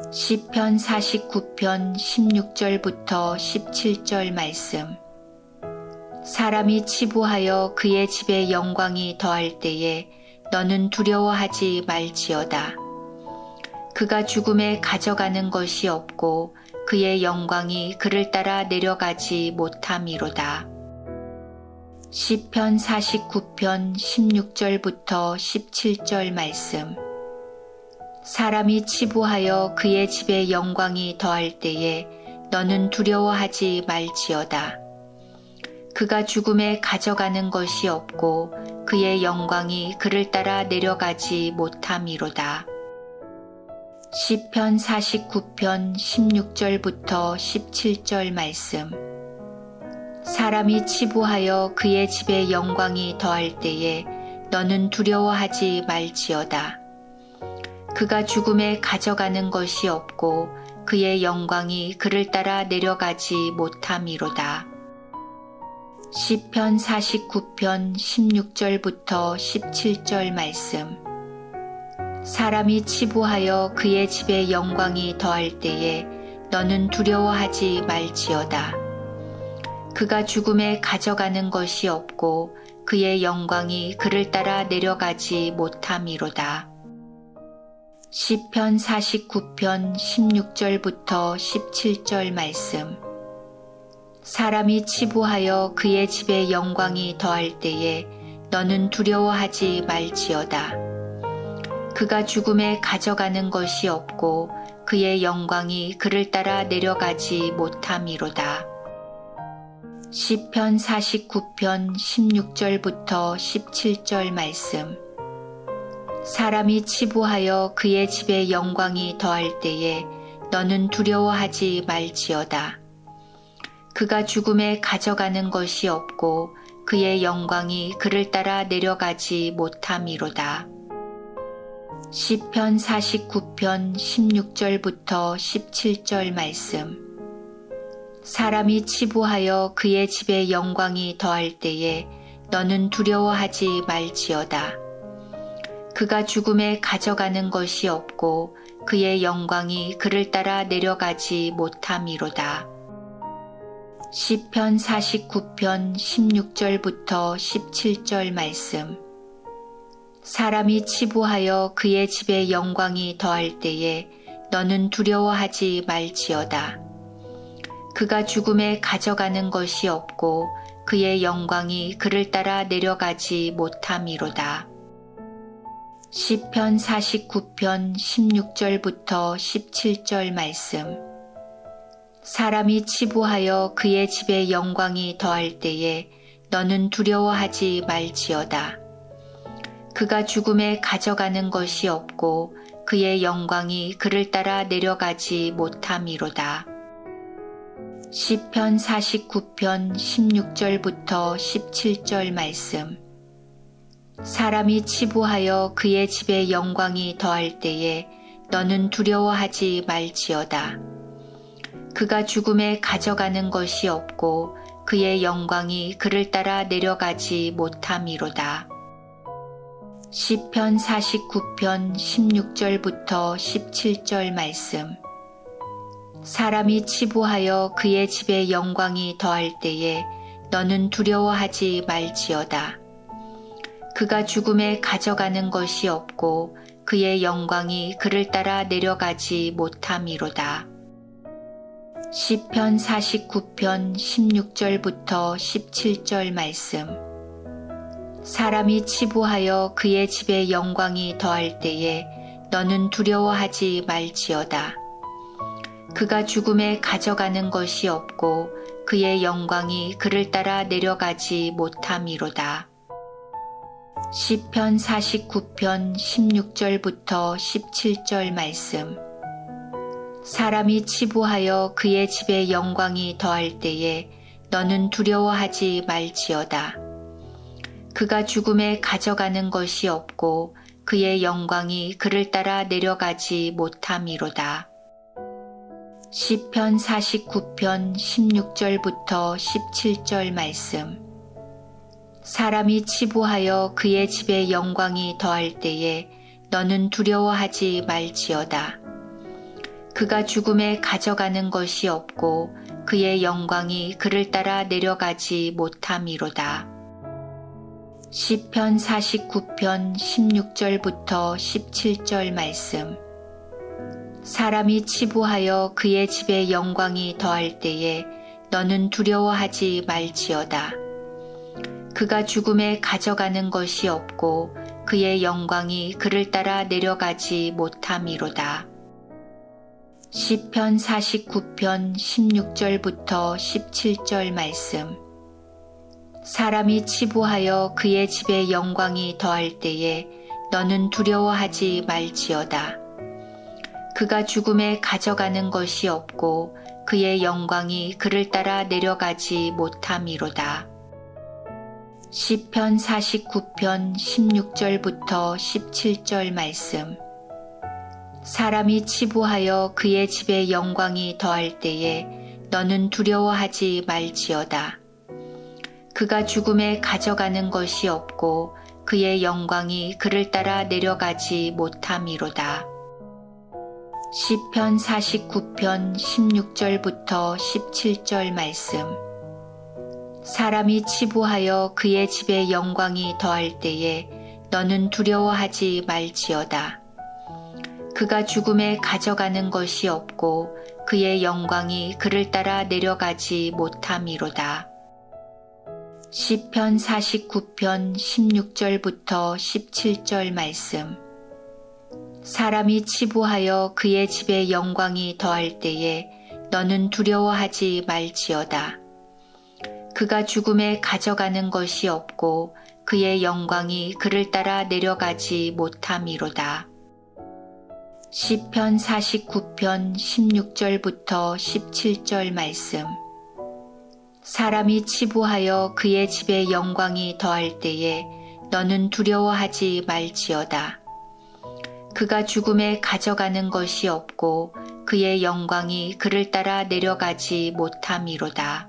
시편 49편 16절부터 17절 말씀. 사람이 치부하여 그의 집에 영광이 더할 때에 너는 두려워하지 말지어다. 그가 죽음에 가져가는 것이 없고 그의 영광이 그를 따라 내려가지 못함이로다. 시편 49편 16절부터 17절 말씀. 사람이 치부하여 그의 집에 영광이 더할 때에 너는 두려워하지 말지어다. 그가 죽음에 가져가는 것이 없고 그의 영광이 그를 따라 내려가지 못함이로다. 시편 49편 16절부터 17절 말씀. 사람이 치부하여 그의 집에 영광이 더할 때에 너는 두려워하지 말지어다. 그가 죽음에 가져가는 것이 없고 그의 영광이 그를 따라 내려가지 못함이로다. 시편 49편 16절부터 17절 말씀. 사람이 치부하여 그의 집에 영광이 더할 때에 너는 두려워하지 말지어다. 그가 죽음에 가져가는 것이 없고 그의 영광이 그를 따라 내려가지 못함이로다. 시편 49편 16절부터 17절 말씀. 사람이 치부하여 그의 집에 영광이 더할 때에 너는 두려워하지 말지어다. 그가 죽음에 가져가는 것이 없고 그의 영광이 그를 따라 내려가지 못함이로다. 시편 49편 16절부터 17절 말씀. 사람이 치부하여 그의 집에 영광이 더할 때에 너는 두려워하지 말지어다. 그가 죽음에 가져가는 것이 없고 그의 영광이 그를 따라 내려가지 못함이로다. 시편 49편 16절부터 17절 말씀. 사람이 치부하여 그의 집에 영광이 더할 때에 너는 두려워하지 말지어다. 그가 죽음에 가져가는 것이 없고 그의 영광이 그를 따라 내려가지 못함이로다. 시편 49편 16절부터 17절 말씀. 사람이 치부하여 그의 집에 영광이 더할 때에 너는 두려워하지 말지어다. 그가 죽음에 가져가는 것이 없고 그의 영광이 그를 따라 내려가지 못함이로다. 시편 49편 16절부터 17절 말씀. 사람이 치부하여 그의 집에 영광이 더할 때에 너는 두려워하지 말지어다. 그가 죽음에 가져가는 것이 없고 그의 영광이 그를 따라 내려가지 못함이로다. 시편 49편 16절부터 17절 말씀. 사람이 치부하여 그의 집에 영광이 더할 때에 너는 두려워하지 말지어다. 그가 죽음에 가져가는 것이 없고 그의 영광이 그를 따라 내려가지 못함이로다. 시편 49편 16절부터 17절 말씀. 사람이 치부하여 그의 집에 영광이 더할 때에 너는 두려워하지 말지어다. 그가 죽음에 가져가는 것이 없고 그의 영광이 그를 따라 내려가지 못함이로다. 시편 49편 16절부터 17절 말씀. 사람이 치부하여 그의 집에 영광이 더할 때에 너는 두려워하지 말지어다. 그가 죽음에 가져가는 것이 없고 그의 영광이 그를 따라 내려가지 못함이로다. 시편 49편 16절부터 17절 말씀. 사람이 치부하여 그의 집에 영광이 더할 때에 너는 두려워하지 말지어다. 그가 죽음에 가져가는 것이 없고 그의 영광이 그를 따라 내려가지 못함이로다. 시편 49편 16절부터 17절 말씀. 사람이 치부하여 그의 집에 영광이 더할 때에 너는 두려워하지 말지어다. 그가 죽음에 가져가는 것이 없고 그의 영광이 그를 따라 내려가지 못함이로다. 시편 49편 16절부터 17절 말씀. 사람이 치부하여 그의 집에 영광이 더할 때에 너는 두려워하지 말지어다. 그가 죽음에 가져가는 것이 없고 그의 영광이 그를 따라 내려가지 못함이로다. 시편 49편 16절부터 17절 말씀. 사람이 치부하여 그의 집에 영광이 더할 때에 너는 두려워하지 말지어다. 그가 죽음에 가져가는 것이 없고 그의 영광이 그를 따라 내려가지 못함이로다. 시편 49편 16절부터 17절 말씀. 사람이 치부하여 그의 집에 영광이 더할 때에 너는 두려워하지 말지어다. 그가 죽음에 가져가는 것이 없고 그의 영광이 그를 따라 내려가지 못함이로다. 시편 49편 16절부터 17절 말씀. 사람이 치부하여 그의 집에 영광이 더할 때에 너는 두려워하지 말지어다. 그가 죽음에 가져가는 것이 없고 그의 영광이 그를 따라 내려가지 못함이로다. 시편 49편 16절부터 17절 말씀. 사람이 치부하여 그의 집에 영광이 더할 때에 너는 두려워하지 말지어다. 그가 죽음에 가져가는 것이 없고 그의 영광이 그를 따라 내려가지 못함이로다. 시편 49편 16절부터 17절 말씀. 사람이 치부하여 그의 집에 영광이 더할 때에 너는 두려워하지 말지어다. 그가 죽음에 가져가는 것이 없고 그의 영광이 그를 따라 내려가지 못함이로다.